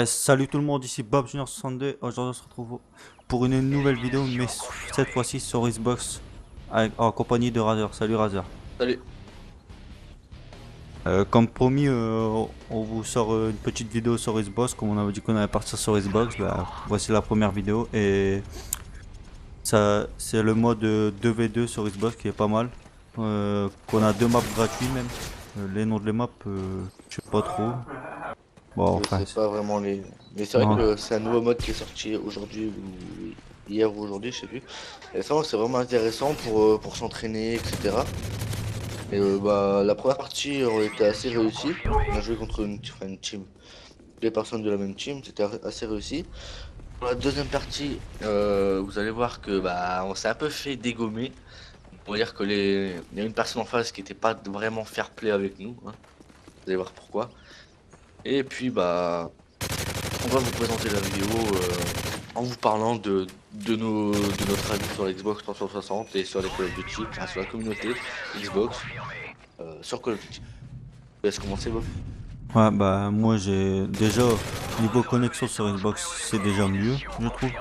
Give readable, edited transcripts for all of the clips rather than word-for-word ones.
Salut tout le monde, ici Bob Junior 62. Aujourd'hui, on se retrouve pour une nouvelle vidéo, mais cette fois-ci sur Xbox en compagnie de Razer. Salut Razer. Salut. Comme promis, on vous sort une petite vidéo sur Xbox. Comme on avait dit qu'on allait partir sur Xbox, bah, voici la première vidéo. Et ça, c'est le mode 2v2 sur Xbox qui est pas mal. Qu'on a deux maps gratuits même. Les noms de les maps, je sais pas trop. Bon, Je enfin, sais pas vraiment les. Mais c'est vrai non. que c'est un nouveau mode qui est sorti aujourd'hui ou hier ou aujourd'hui, je sais plus. Et ça, c'est vraiment intéressant pour s'entraîner, etc. Et bah la première partie on était assez réussi. On a joué contre une team, deux personnes de la même team, c'était assez réussi. Pour la deuxième partie, vous allez voir que bah on s'est un peu fait dégommer. On va dire que il y a une personne en face qui était pas vraiment fair play avec nous, hein. Vous allez voir pourquoi. Et puis bah on va vous présenter la vidéo en vous parlant de notre avis sur la Xbox 360 et sur les Call of Duty, enfin sur la communauté Xbox, sur Call of Duty. Je laisse commencer, Bob. Ouais, bah moi j'ai déjà niveau connexion sur Xbox, c'est déjà mieux, je trouve.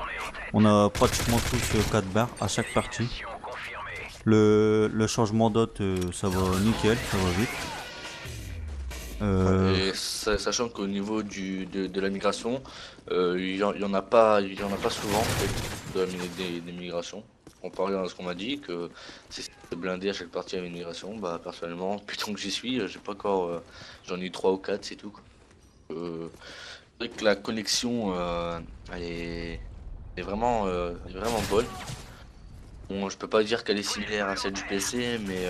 On a pratiquement tous 4 barres à chaque partie. Le changement d'hôte, ça va nickel, ça va vite. Ouais, Euh, et sachant qu'au niveau de la migration, il y en a il y en a pas souvent en fait, des migrations. Comparé à ce qu'on m'a dit, que c'est blindé à chaque partie à une migration, bah personnellement, depuis tant que j'y suis, j'ai pas encore, j'en ai eu 3 ou 4 c'est tout, quoi. Euh, c'est vrai que la connexion, elle elle est vraiment bonne. Bon, je peux pas dire qu'elle est similaire à celle du PC, mais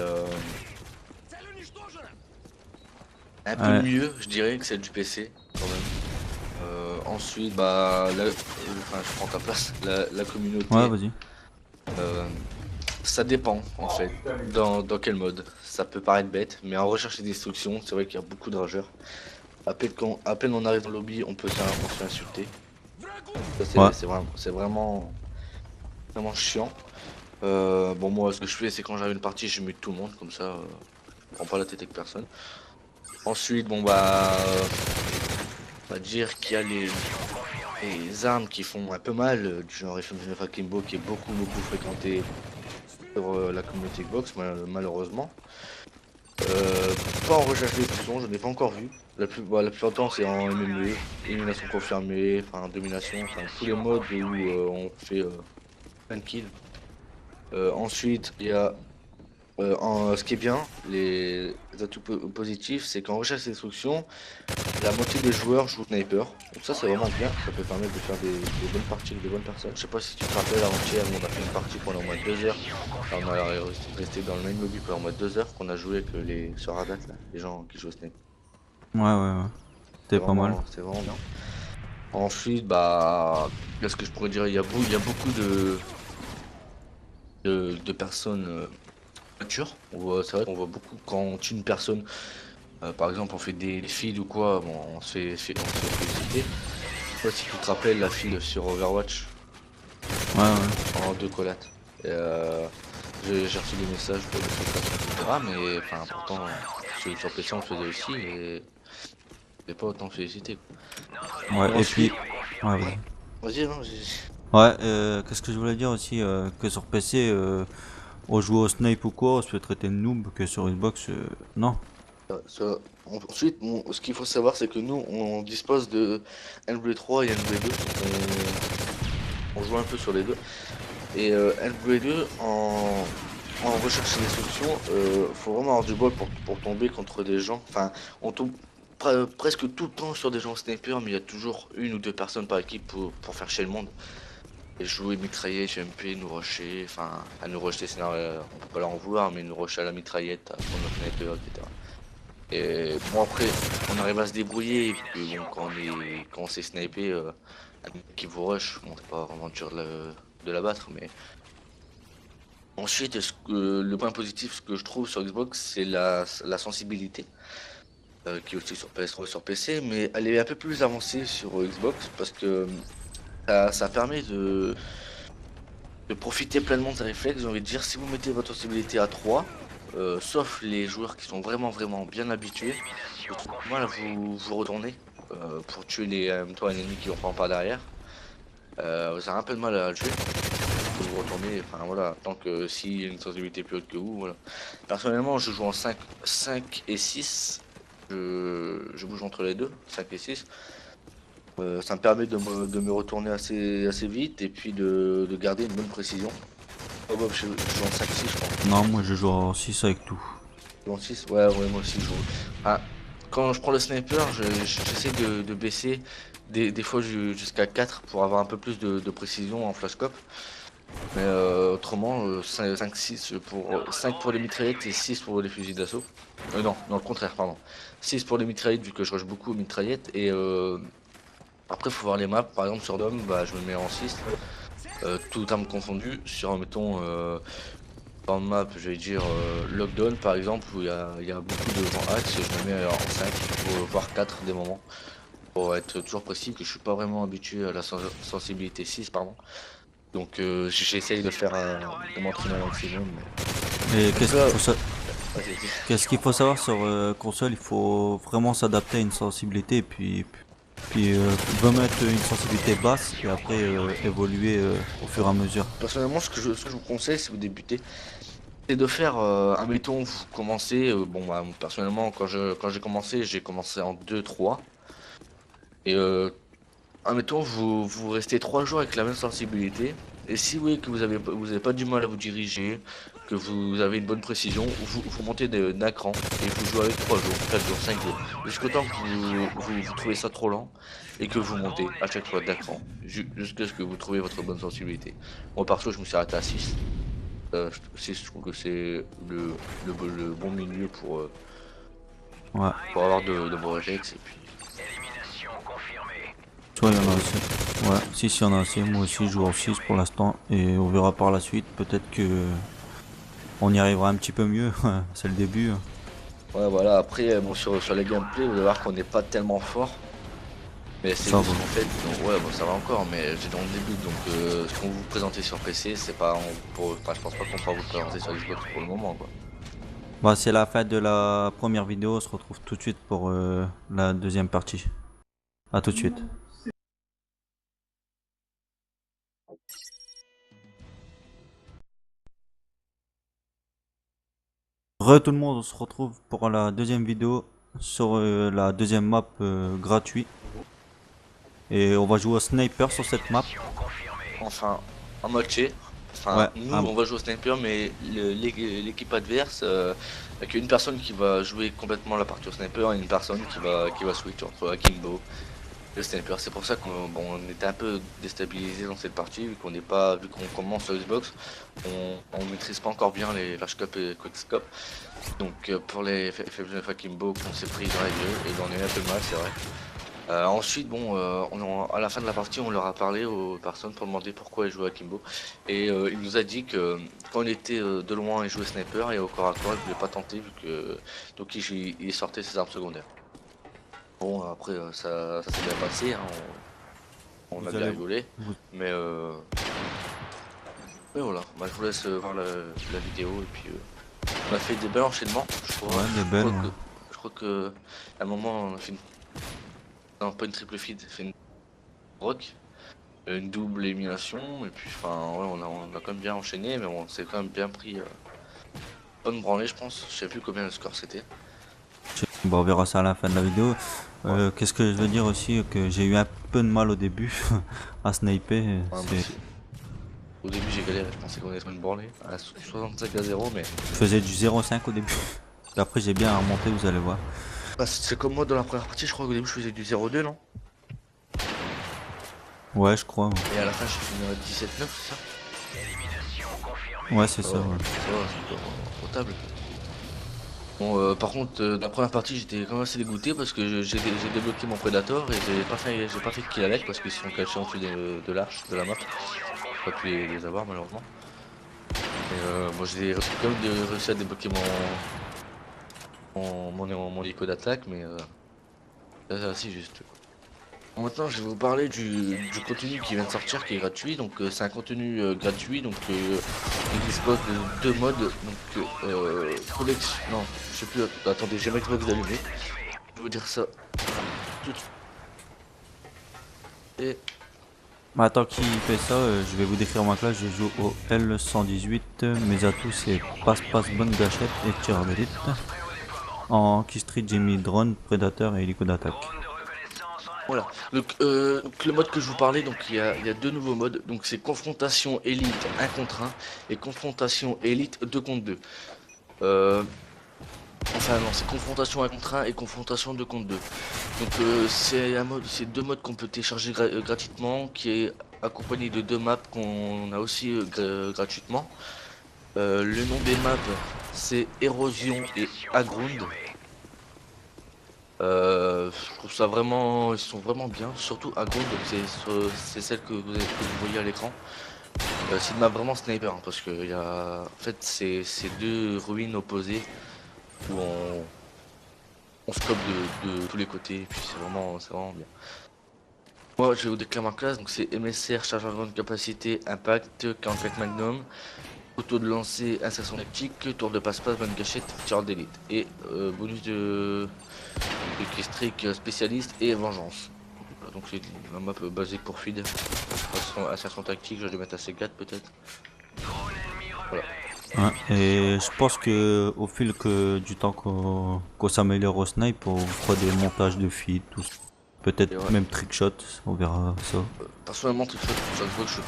un peu ouais, mieux, je dirais, que celle du PC, quand même. Ensuite, bah, enfin, je prends ta place, la ouais, communauté, vas-y. euh, ça dépend, en fait, dans quel mode. Ça peut paraître bête, mais en recherche et destruction, c'est vrai qu'il y a beaucoup de rageurs. À peine on arrive dans le lobby, on se fait insulter. Ça, Ouais, c'est vraiment chiant. Bon, moi, ce que je fais, c'est quand j'arrive une partie, je mute tout le monde, comme ça, je prends pas la tête avec personne. Ensuite, bon, bah, on va dire qu'il y a les armes qui font un peu mal, du genre FM9 Akimbo qui est beaucoup fréquenté sur la communauté Xbox, malheureusement. Euh, Pas en recherche de destruction, je n'ai pas encore vu. La plupart du temps, c'est en MME, élimination confirmée, enfin domination, enfin tous les modes où on fait plein de kills. Ensuite, il y a ce qui est bien, les atouts positifs, c'est qu'en recherche et destruction, la moitié des joueurs jouent sniper. Donc ça c'est vraiment bien, ça peut permettre de faire des bonnes parties avec des bonnes personnes. Je sais pas si tu te rappelles avant-hier, on a fait une partie pendant au moins 2 heures. Enfin, on a resté dans le même lobby pendant au moins 2 heures qu'on a joué avec les sur Ardat là, les gens qui jouent au sniper. ouais. C'était pas mal. C'est vraiment bien. Ensuite, bah qu'est-ce que je pourrais dire? Il y a beaucoup de personnes matures. C'est vrai qu'on voit beaucoup quand on tue une personne. Par exemple, on fait des feeds ou quoi, bon, on se fait féliciter. Je sais pas si tu te rappelles la file sur Overwatch Ouais, ouais. en deux collates. Et, j'ai reçu des messages de félicitations, etc. Mais enfin, pourtant, sur PC on le faisait aussi et j'ai pas autant félicité. Ouais, et puis, Ensuite, ouais, vas-y. vas-y, non, Ouais, qu'est-ce que je voulais dire aussi, que sur PC, on joue au snipe ou quoi, on se fait traiter de noob, que sur Xbox, non. ensuite, ce qu'il faut savoir, c'est que nous, on dispose de NW3 et NW2. On joue un peu sur les deux. Et NW2, en recherche et destruction, faut vraiment avoir du bol pour tomber contre des gens. Enfin, on tombe presque tout le temps sur des gens sniper, mais il y a toujours une ou deux personnes par équipe pour faire chier le monde. Et jouer mitraillette, MP, nous rusher, enfin, à nous rusher, on peut pas leur en vouloir, mais nous rusher à la mitraillette, à prendre notre sniper, etc. Et bon, après, on arrive à se débrouiller, et puis bon, quand on s'est snipé, un mec qui vous rush, bon, c'est pas vraiment dur de l'abattre, mais. Ensuite, le point positif, ce que je trouve sur Xbox, c'est la sensibilité, qui est aussi sur PS3 et sur PC, mais elle est un peu plus avancée sur Xbox parce que ça permet de profiter pleinement de ses réflexes. J'ai envie de dire, si vous mettez votre sensibilité à 3, sauf les joueurs qui sont vraiment bien habitués, vous trouvez mal à vous retourner. pour tuer les toi ennemis qui vont prendre par derrière. Vous avez un peu de mal à le tuer. Faut vous retourner, enfin voilà, tant que s'il y a une sensibilité plus haute que vous, voilà. Personnellement, je joue en 5 et 6. Je bouge entre les deux, 5 et 6. Ça me permet de me retourner assez vite et puis de garder une bonne précision. Oh, Bob, je joue en 5-6, je crois. Non, moi je joue en 6 avec tout. Tu joues en 6? Ouais, ouais, moi aussi je joue. Ah, quand je prends le sniper, j'essaie de baisser des fois jusqu'à 4 pour avoir un peu plus de précision en flashscope. Mais autrement, 5-6 pour 5 pour les mitraillettes et 6 pour les fusils d'assaut. Non, non, le contraire, pardon. 6 pour les mitraillettes vu que je rush beaucoup aux mitraillettes et après faut voir les maps. Par exemple sur Dom, bah, je me mets en 6. Tout arme confondu. Sur mettons dans le map, je vais dire Lockdown par exemple où il y a beaucoup de gens axe, je me mets en 5 voire 4 des moments. Pour être toujours précis que je suis pas vraiment habitué à la sensibilité 6 pardon. Donc j'essaye de faire de m'entraîner un maximum. Et Vas-y, qu'est-ce qu'il faut savoir sur console? Il faut vraiment s'adapter à une sensibilité et puis remettre une sensibilité basse et après évoluer au fur et à mesure. personnellement, ce que je vous conseille si vous débutez, c'est de faire, admettons, vous commencez, bon bah personnellement quand j'ai commencé en 2-3 et admettons vous restez 3 jours avec la même sensibilité et si vous voyez que vous avez pas du mal à vous diriger, que vous avez une bonne précision, vous montez d'un cran et vous jouez avec 3 jours, 4 jours, 5 jours, jusqu'au temps que vous trouvez ça trop lent et que vous montez à chaque fois d'un cran jusqu'à ce que vous trouviez votre bonne sensibilité. Moi perso je me suis arrêté à 6. 6 je trouve que c'est le bon milieu Ouais. pour avoir de bons réflexes et puis Soit il y en a assez. Ouais, 6 il y en a assez. Moi aussi je joue en 6 pour l'instant et on verra par la suite. Peut-être que on y arrivera un petit peu mieux. C'est le début. ouais voilà après bon sur les gameplays vous allez voir qu'on n'est pas tellement fort. Mais c'est Ça juste va. qu'en fait, donc, ouais, bon, ça va encore, mais j'ai dans le début, donc ce qu'on vous présenter sur PC, c'est pas enfin, je pense pas qu'on pourra vous le présenter sur Xbox pour le moment, quoi. Bah, c'est la fin de la première vidéo. On se retrouve tout de suite pour la deuxième partie. À tout de suite. Tout le monde, on se retrouve pour la deuxième vidéo sur la deuxième map gratuit. Et on va jouer au sniper sur cette map. Enfin, en mode chez. Ouais, Enfin, nous, ah, on va jouer au sniper, mais l'équipe adverse, avec une personne qui va jouer complètement la partie au sniper et une personne qui va switch entre Akimbo et le sniper. C'est pour ça qu'on bon, on était un peu déstabilisé dans cette partie, vu qu'on commence sur Xbox, on maîtrise pas encore bien les flashscope et quickscope. Donc pour les faiblesses Akimbo, on s'est pris dans la gueule et on a eu un peu de mal, c'est vrai. Ensuite, bon, à la fin de la partie, on leur a parlé aux personnes pour demander pourquoi ils jouaient à Kimbo. Et il nous a dit que quand il était de loin, il jouait sniper et au corps à corps, il voulait pas tenter vu que donc il sortait ses armes secondaires. Bon, après, ça s'est bien passé, hein, on a vous bien allez- rigolé, vous- mais, mais voilà, bah, je vous laisse voir la vidéo et puis on a fait des bels enchaînements, je crois. Ouais, des belles. Ouais. Je crois que à un moment, on a fait une, non, pas une triple feed, on a fait une rock. Une double élimination et puis enfin ouais, on a quand même bien enchaîné mais on s'est quand même bien pris bonne branlée je pense, je sais plus combien le score c'était. Bon, on verra ça à la fin de la vidéo. Ouais, Qu'est-ce que je veux dire aussi, que j'ai eu un peu de mal au début à sniper. ouais, moi C'est... aussi. Au début j'ai galéré, je pensais qu'on allait se une branlée à 65-0 mais Je faisais du 0,5 au début. Et après j'ai bien remonté, vous allez voir. bah, c'est comme moi dans la première partie, je crois qu'au début je faisais du 0-2 non. Ouais, je crois. Ouais, Et à la fin j'ai fini à 17-9 c'est ça. ouais c'est ça. Ouais, Ouais. c'est potable. Bon par contre dans la première partie j'étais quand même assez dégoûté parce que j'ai débloqué mon Predator et j'ai pas fait de kill avec parce qu'ils sont cachés en dessous de l'arche de la map. J'ai pas pu les avoir malheureusement. Et moi j'ai quand même réussi à débloquer mon hélico d'attaque mais c'est assez juste. Bon, maintenant je vais vous parler du contenu qui vient de sortir qui est gratuit. Donc c'est un contenu gratuit donc il dispose de deux modes donc collection. Non je sais plus attendez j'ai ma Xbox allumée. Je vais vous dire ça tout de suite. Et Bah, tant qu'il fait ça, je vais vous décrire ma classe. Je joue au L118. Mes atouts c'est passe-passe, bonne gâchette et tir d'élite. En Key Street, j'ai mis drone, prédateur et hélico d'attaque. voilà. Donc le mode que je vous parlais, donc il y a deux nouveaux modes. Donc c'est confrontation élite 1 contre 1 et confrontation élite 2 contre 2. Euh, enfin non, c'est confrontation 1 contre 1 et confrontation 2 contre 2. Donc c'est deux modes qu'on peut télécharger gratuitement, qui est accompagné de deux maps qu'on a aussi gratuitement. Le nom des maps c'est Érosion et Aground. Je trouve ça vraiment, ils sont vraiment bien, surtout Aground, c'est celle que vous voyez à l'écran. C'est une map vraiment sniper hein, parce que en fait c'est deux ruines opposées où on scope de tous les côtés et puis c'est vraiment bien. Moi je vais vous déclarer ma classe, donc c'est MSR, charge à grande capacité, impact, 44 magnum, auto de lancer, insertion tactique, tour de passe-passe, bonne gâchette, tir d'élite et bonus de Kestric spécialiste et vengeance. Voilà, donc c'est la map basique pour feed. Insertion tactique, je vais mettre à C4 peut-être. Voilà. Ouais, et je pense que au fil du temps qu'on s'améliore au snipe, on fera des montages de feed, tout ça. Et Peut-être ouais. même trickshot, on verra ça. Personnellement, tout ça, j'avoue que je suis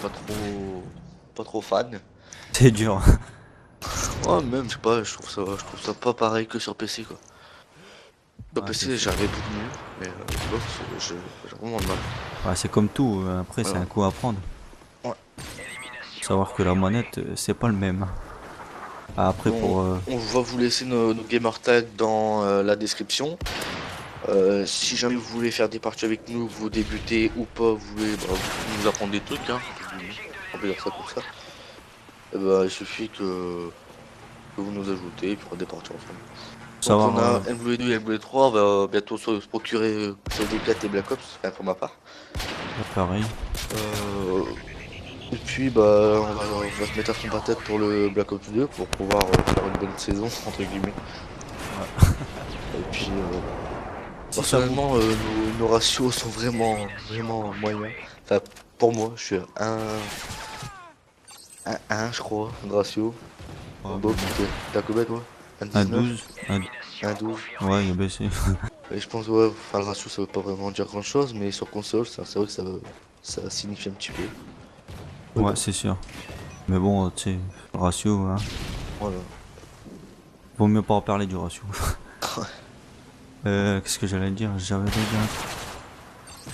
pas trop fan. C'est dur. Ouais, même, je sais pas, je trouve ça pas pareil que sur PC quoi. Sur Ouais, c'est PC, sûr. j'arrivais beaucoup mieux, mais Xbox, j'ai vraiment de mal. Ouais, c'est comme tout, après c'est Voilà. un coup à prendre. Ouais. Faut savoir que la manette, c'est pas le même. Après On, pour... on va vous laisser nos gamer tags dans la description. Si jamais vous voulez faire des parties avec nous, vous débutez ou pas, vous nous apprendre des trucs, hein, on peut dire ça comme ça. Et bah, il suffit que vous nous ajoutez et puis on va des parties ensemble. Donc on savoir... a MW2 et MW3, on va bientôt se procurer COD4 et Black Ops, enfin pour ma part. pareil. Euh, et puis bah on va se mettre à fond patate pour le Black Ops 2 pour pouvoir faire une bonne saison entre guillemets. Et puis Si ça vous... personnellement nos ratios sont vraiment moyens. Enfin pour moi je suis à 1 je crois de ratio. Ouais, Bob, t'as combien toi? un 1,19? 12, 1,12. ouais, il a baissé. Et je pense ouais, enfin le ratio ça veut pas vraiment dire grand chose, mais sur console c'est vrai que ça signifie un petit peu. Mais Ouais, bon, c'est sûr. Mais bon, tu sais, ratio, hein. voilà. Vaut mieux pas en parler du ratio. Qu'est-ce que j'allais dire? J'avais déjà...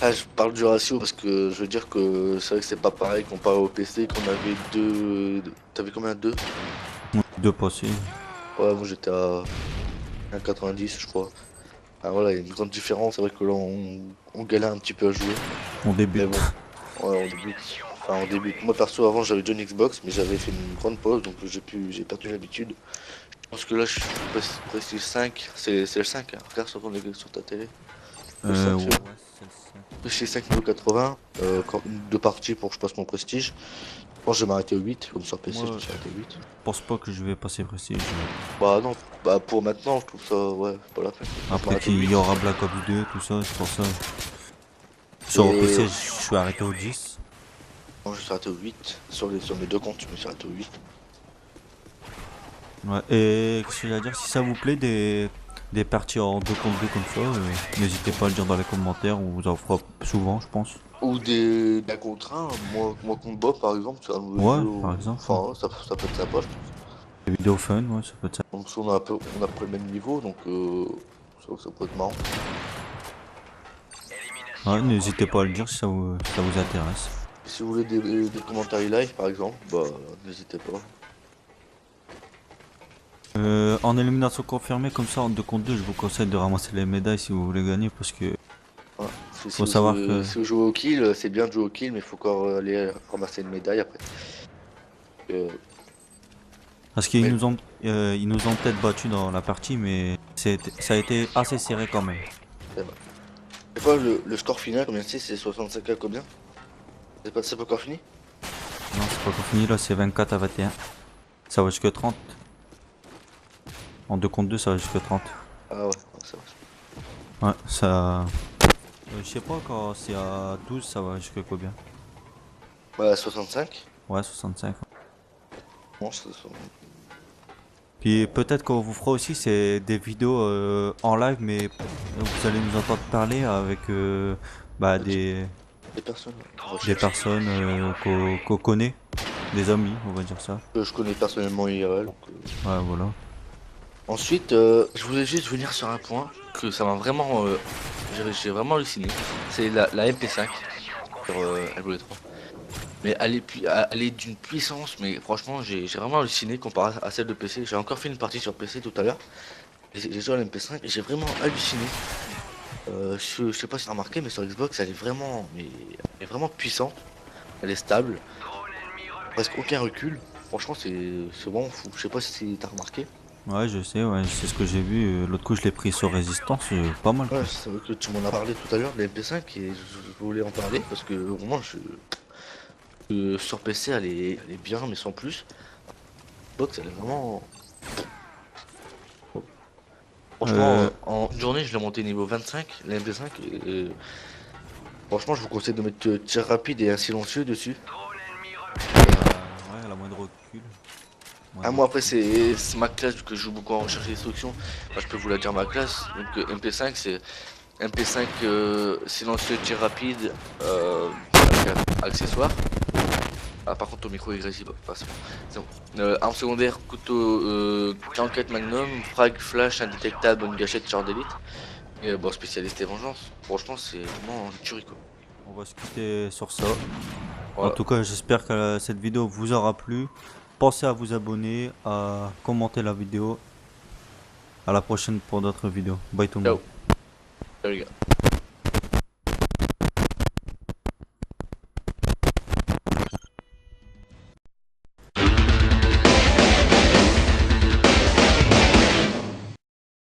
Ah, je parle du ratio parce que je veux dire que c'est vrai que c'est pas pareil comparé au PC qu'on avait deux. T'avais combien? Deux? Deux passés. Ouais, moi j'étais à 1,90 je crois. Ah voilà, il y a une grande différence, c'est vrai que là on galère un petit peu à jouer. On Mais débute. bon, ouais, on débute. Enfin, on débute. Moi perso avant j'avais déjà une Xbox, mais j'avais fait une grande pause donc j'ai perdu l'habitude. Je pense que là je suis presque 5, c'est le 5, hein. Regarde sur ta télé. Le 5 Ouais, c'est ça. chez 5,80 deux parties pour que je passe mon prestige. Je pense que je vais m'arrêter au 8, comme sur PC je me Moi, suis arrêté au 8. je pense pas que je vais passer prestige. Bah non, bah pour maintenant je trouve ça, ouais, c'est pas la peine. Moi, je Après m'arrête au qu'il 8. y aura Black Ops 2, tout ça, c'est pour ça. Sur Et PC, je suis arrêté au 10. moi je suis arrêté au 8. Sur mes deux comptes, je me suis arrêté au 8. Ouais, et qu'est-ce que j'allais dire? Si ça vous plaît, des parties en 2 contre 2 comme ça, n'hésitez pas à le dire dans les commentaires, on vous en fera souvent, je pense. Ou d'un contre un, moi contre Bob par exemple, c'est un nouveau Ouais, jeu. par exemple. Enfin, ça peut être sympa, je trouve. Des vidéos fun, ouais, ça peut être ça. Donc si on a pas le même niveau, donc c'est vrai que ça peut être marrant. Ouais, n'hésitez pas à le dire si ça vous intéresse. Si vous voulez des commentaires live par exemple, bah n'hésitez pas. En élimination confirmée, comme ça, en 2 contre 2, je vous conseille de ramasser les médailles si vous voulez gagner, parce que Ouais. faut savoir que... Si vous jouez au kill, c'est bien de jouer au kill, mais il faut encore aller ramasser une médaille après. Euh, Parce qu'ils mais ils nous ont peut-être battus dans la partie, mais ça a été assez serré quand même. c'est quoi le score final? Combien c'est 65 à combien? C'est pas encore fini? Non, c'est pas encore fini, là, c'est 24 à 21. Ça va jusque 30. En 2 contre 2, ça va jusque 30. Ah ouais, ça va. Ouais, ça... Je sais pas quand c'est à 12 ça va jusqu'à combien? Bah 65. Ouais, 65. Bon, ça- Puis peut-être qu'on vous fera aussi c'est des vidéos en live mais vous allez nous entendre parler avec bah, des personnes des recherchées. personnes qu'on connaît, des amis, on va dire ça. Que je connais personnellement IRL. Ouais, voilà. Ensuite, je voulais juste venir sur un point que ça m'a vraiment, j'ai vraiment halluciné. C'est la MP5 sur Halo 3. Mais elle est d'une puissance, mais franchement, j'ai vraiment halluciné comparé à celle de PC. J'ai encore fait une partie sur PC tout à l'heure. J'ai joué à la MP5 et j'ai vraiment halluciné. Je sais pas si tu as remarqué, mais sur Xbox, elle est vraiment puissante. Elle est stable, presque aucun recul. Franchement, c'est vraiment fou. Je sais pas si t'as remarqué. Ouais, je sais, ouais, c'est ce que j'ai vu. L'autre coup, je l'ai pris sur résistance, pas mal Ouais, quoi. c'est vrai que tu m'en as parlé tout à l'heure de la MP5 et je voulais en parler parce que vraiment, sur PC, elle est bien, mais sans plus. Xbox, elle est vraiment. Franchement, Euh, en une journée, je l'ai monté niveau 25, la MP5. Franchement, je vous conseille de mettre tir rapide et un silencieux dessus. ouais, elle a moins de recul. Moins Ah, de moi, après, recul. c'est ma classe, vu que je joue beaucoup en recherche et destruction. Bah, je peux vous la dire, ma classe. Donc, MP5, c'est MP5 silencieux, tir rapide, accessoire. Ah, par contre, ton micro est agressif. Ah, c'est bon. C'est bon. Arme secondaire, couteau 44 Magnum, frag, flash, indétectable, une gâchette, char d'élite. Et bon, spécialiste et vengeance. Franchement, c'est vraiment une tuerie quoi. On va se quitter sur ça. En Voilà. tout cas, j'espère que cette vidéo vous aura plu. Pensez à vous abonner, à commenter la vidéo. À la prochaine pour d'autres vidéos. Bye tout le monde. Ciao. Ciao les gars.